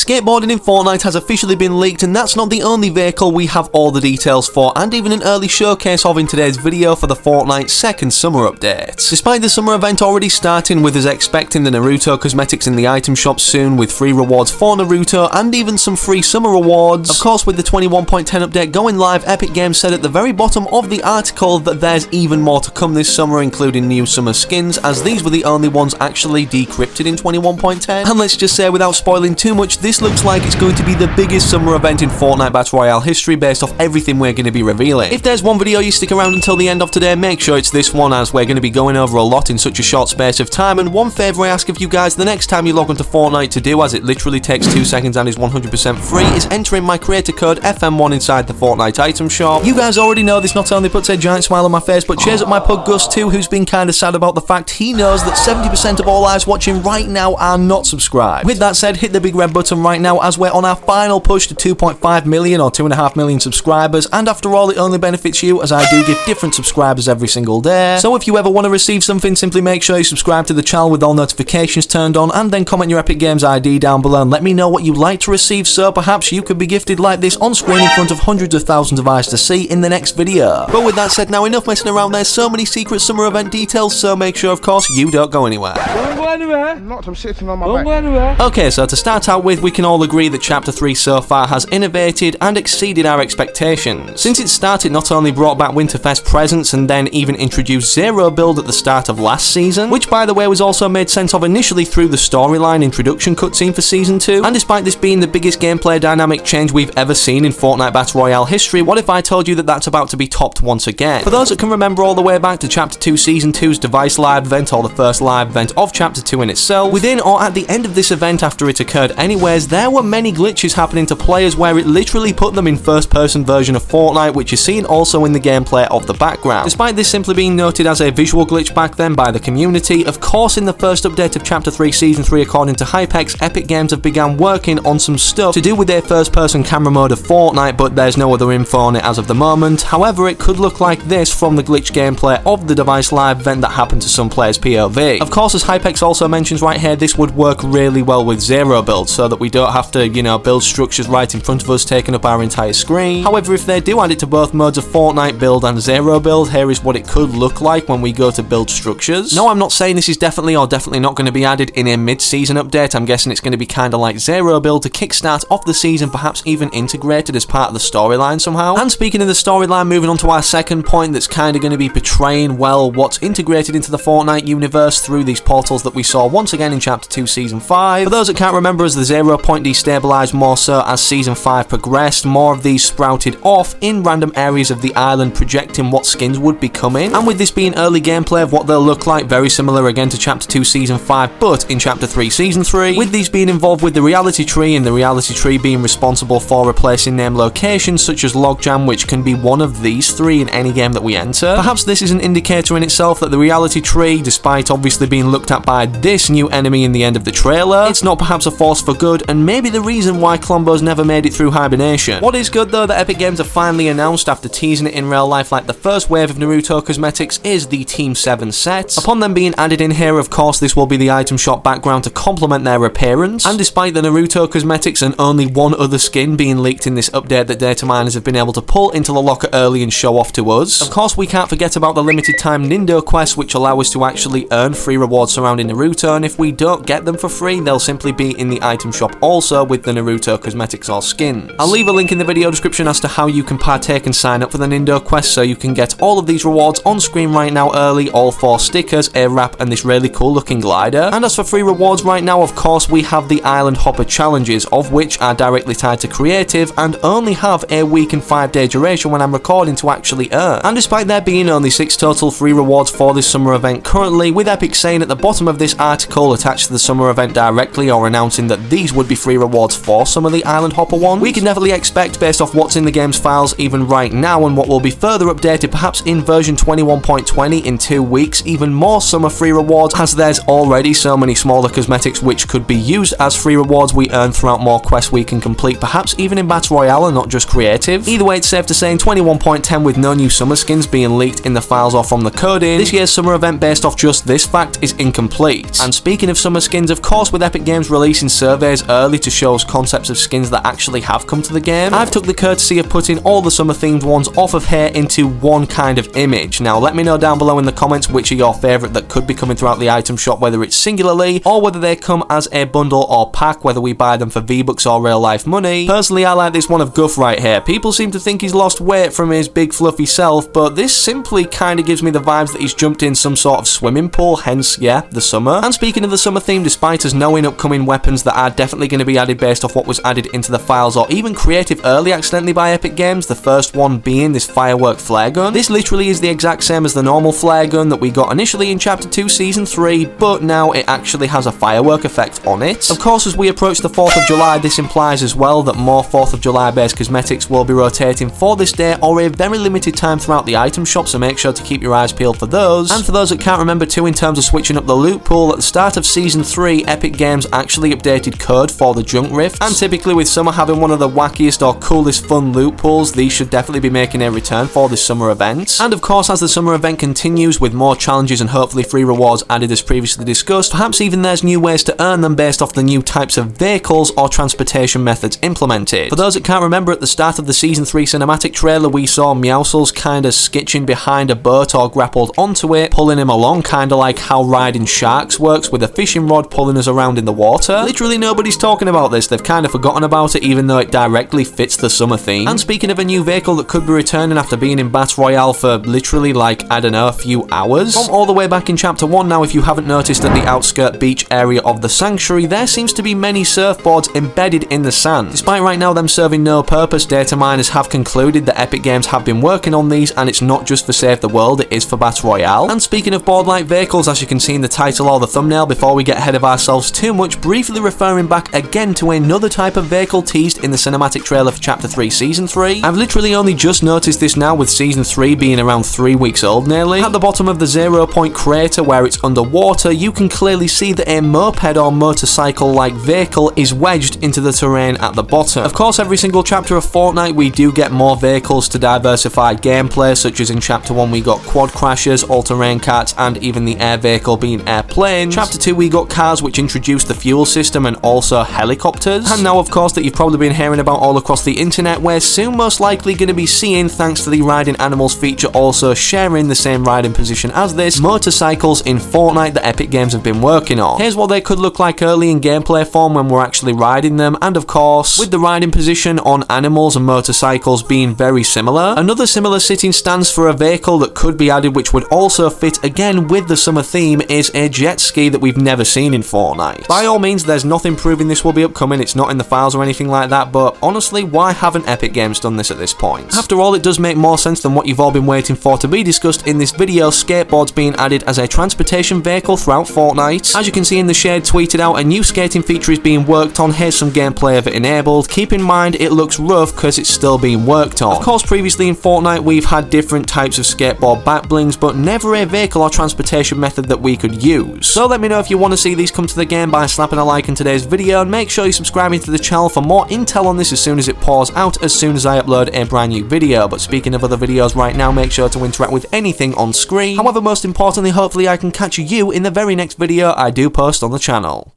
Skateboarding in Fortnite has officially been leaked, and that's not the only vehicle we have all the details for, and even an early showcase of in today's video for the Fortnite second summer update. Despite the summer event already starting with us expecting the Naruto cosmetics in the item shop soon, with free rewards for Naruto and even some free summer rewards, of course with the 21.10 update going live, Epic Games said at the very bottom of the article that there's even more to come this summer, including new summer skins, as these were the only ones actually decrypted in 21.10. And let's just say, without spoiling too much, this looks like it's going to be the biggest summer event in Fortnite Battle Royale history based off everything we're going to be revealing. If there's one video you stick around until the end of today, make sure it's this one, as we're going to be going over a lot in such a short space of time. And one favour I ask of you guys the next time you log onto Fortnite to do, as it literally takes 2 seconds and is 100% free, is entering my creator code FM1 inside the Fortnite item shop. You guys already know this not only puts a giant smile on my face, but cheers up my pug Gus too, who's been kinda sad about the fact he knows that 70% of all eyes watching right now are not subscribed. With that said, hit the big red button right now, as we're on our final push to 2.5 million or 2.5 million subscribers, and after all it only benefits you, as I do give different subscribers every single day. So if you ever want to receive something, simply make sure you subscribe to the channel with all notifications turned on, and then comment your Epic Games ID down below and let me know what you'd like to receive, so perhaps you could be gifted like this on screen in front of hundreds of thousands of eyes to see in the next video. But with that said, now enough messing around, there's so many secret summer event details, so make sure of course you don't go anywhere. Don't go anywhere. I'm not, I'm sitting on my Don't back. go anywhere. Okay, so to start out with, we can all agree that Chapter 3 so far has innovated and exceeded our expectations. Since it started, not only brought back Winterfest presents and then even introduced Zero Build at the start of last season, which by the way was also made sense of initially through the storyline introduction cutscene for Season 2, and despite this being the biggest gameplay dynamic change we've ever seen in Fortnite Battle Royale history, what if I told you that that's about to be topped once again? For those that can remember all the way back to Chapter 2 Season 2's device live event, or the first live event of Chapter 2 in itself, within or at the end of this event after it occurred anyways, there were many glitches happening to players where it literally put them in first person version of Fortnite, which is seen also in the gameplay of the background. Despite this simply being noted as a visual glitch back then by the community, of course in the first update of Chapter 3 Season 3 according to Hypex, Epic Games have begun working on some stuff to do with their first person camera mode of Fortnite, but there's no other info on it as of the moment. However, it could look like this from the glitch gameplay of the device live event that happened to some players' POV. Of course, as Hypex also mentions right here, this would work really well with Zero Build, so that we don't have to, build structures right in front of us taking up our entire screen. However, if they do add it to both modes of Fortnite Build and Zero Build, here is what it could look like when we go to build structures. No, I'm not saying this is definitely not going to be added in a mid-season update. I'm guessing it's going to be kind of like Zero Build to kickstart off the season, perhaps even integrated as part of the storyline somehow. And speaking of the storyline, moving on to our second point that's kind of going to be portraying, well, what's integrated into the Fortnite universe through these portals that we saw once again in Chapter 2 Season 5. For those that can't remember, as the 0 point destabilized more so as Season 5 progressed, more of these sprouted off in random areas of the island, projecting what skins would be coming. And with this being early gameplay of what they'll look like, very similar again to Chapter 2 Season 5, but in Chapter 3 Season 3, with these being involved with the reality tree, and the reality tree being responsible for replacing named locations such as Logjam, which can be one of these three in any game that we enter. Perhaps this is an indicator in itself that the reality tree, despite obviously being looked at by this new enemy in the end of the trailer, it's not perhaps a force for good, and maybe the reason why Columbo's never made it through hibernation. What is good though that Epic Games have finally announced after teasing it in real life like the first wave of Naruto cosmetics is the Team 7 sets. Upon them being added in here, of course this will be the item shop background to complement their appearance, and despite the Naruto cosmetics and only one other skin being leaked in this update that data miners have been able to pull into the locker early and show off to us, of course we can't forget about the limited time Nindo quests, which allow us to actually earn free rewards surrounding Naruto, and if we don't get them for free, they'll simply be in the item shop also with the Naruto cosmetics or skins. I'll leave a link in the video description as to how you can partake and sign up for the Nindo quest, so you can get all of these rewards on screen right now early, all 4 stickers, a wrap, and this really cool looking glider. And as for free rewards right now, of course we have the Island Hopper challenges, of which are directly tied to creative and only have a week and 5-day duration when I'm recording to actually earn. And despite there being only 6 total free rewards for this summer event currently, with Epic saying at the bottom of this article attached to the summer event directly, or announcing that these would be free rewards for some of the Island Hopper ones, we can definitely expect, based off what's in the game's files even right now and what will be further updated perhaps in version 21.20 in 2 weeks, even more summer free rewards, as there's already so many smaller cosmetics which could be used as free rewards we earn throughout more quests we can complete, perhaps even in Battle Royale and not just creative. Either way, it's safe to say in 21.10, with no new summer skins being leaked in the files or from the coding, this year's summer event based off just this fact is incomplete. And speaking of summer skins, of course with Epic Games releasing surveys early to show us concepts of skins that actually have come to the game, I've took the courtesy of putting all the summer themed ones off of here into one kind of image. Now let me know down below in the comments which are your favourite that could be coming throughout the item shop, whether it's singularly or whether they come as a bundle or pack, whether we buy them for V-Bucks or real life money. Personally, I like this one of Guff right here. People seem to think he's lost weight from his big fluffy self, but this simply kind of gives me the vibes that he's jumped in some sort of swimming pool, hence, yeah, the summer. And speaking of the summer theme, despite us knowing upcoming weapons that are definitely going to be added based off what was added into the files or even created early accidentally by Epic Games, the first one being this firework flare gun. This literally is the exact same as the normal flare gun that we got initially in Chapter 2 Season 3, but now it actually has a firework effect on it. Of course, as we approach the 4th of July, this implies as well that more 4th of July based cosmetics will be rotating for this day or a very limited time throughout the item shop, so make sure to keep your eyes peeled for those. And for those that can't remember too, in terms of switching up the loot pool, at the start of Season 3, Epic Games actually updated code for the junk rifts, and typically with summer having one of the wackiest or coolest fun loot pools, these should definitely be making a return for this summer event. And of course, as the summer event continues with more challenges and hopefully free rewards added as previously discussed, perhaps even there's new ways to earn them based off the new types of vehicles or transportation methods implemented. For those that can't remember, at the start of the Season 3 cinematic trailer, we saw Meowscles kinda skitching behind a boat or grappled onto it, pulling him along, kinda like how riding sharks works, with a fishing rod pulling us around in the water. Literally nobody's talking about this, they've kinda forgotten about it even though it directly fits the summer theme. And speaking of a new vehicle that could be returning after being in Battle Royale for literally like, I don't know, a few hours. From all the way back in Chapter 1 now, if you haven't noticed, at the outskirt beach area of the sanctuary, there seems to be many surfboards embedded in the sand. Despite right now them serving no purpose, data miners have concluded that Epic Games have been working on these, and it's not just for Save the World, it is for Battle Royale. And speaking of board-like vehicles, as you can see in the title or the thumbnail, before we get ahead of ourselves too much, briefly referring back again to another type of vehicle teased in the cinematic trailer for Chapter 3 Season 3. I've literally only just noticed this now, with Season 3 being around 3 weeks old nearly. At the bottom of the 0 point crater where it's underwater, you can clearly see that a moped or motorcycle-like vehicle is wedged into the terrain at the bottom. Of course, every single chapter of Fortnite we do get more vehicles to diversify gameplay, such as in Chapter 1 we got quad crashers, all-terrain carts, and even the air vehicle being airplanes. Chapter 2 we got cars, which introduced the fuel system, and also helicopters. And now, of course, that you've probably been hearing about all across the internet, we're soon most likely going to be seeing, thanks to the riding animals feature also sharing the same riding position as this, motorcycles in Fortnite that Epic Games have been working on. Here's what they could look like early in gameplay form when we're actually riding them, and of course, with the riding position on animals and motorcycles being very similar, another similar sitting stance for a vehicle that could be added, which would also fit again with the summer theme, is a jet ski that we've never seen in Fortnite. By all means, there's nothing proving this will be upcoming, it's not in the files or anything like that, but honestly, why haven't Epic Games done this at this point? After all, it does make more sense than what you've all been waiting for to be discussed in this video, skateboards being added as a transportation vehicle throughout Fortnite. As you can see in the shade tweeted out, a new skating feature is being worked on. Here's some gameplay of it enabled. Keep in mind it looks rough because it's still being worked on. Of course, previously in Fortnite we've had different types of skateboard back blings, but never a vehicle or transportation method that we could use. So let me know if you want to see these come to the game by slapping a like in today's video, and make sure you're subscribing to the channel for more intel on this as soon as it pours out, as soon as I upload a brand new video. But speaking of other videos right now, make sure to interact with anything on screen. However, most importantly, hopefully I can catch you in the very next video I do post on the channel.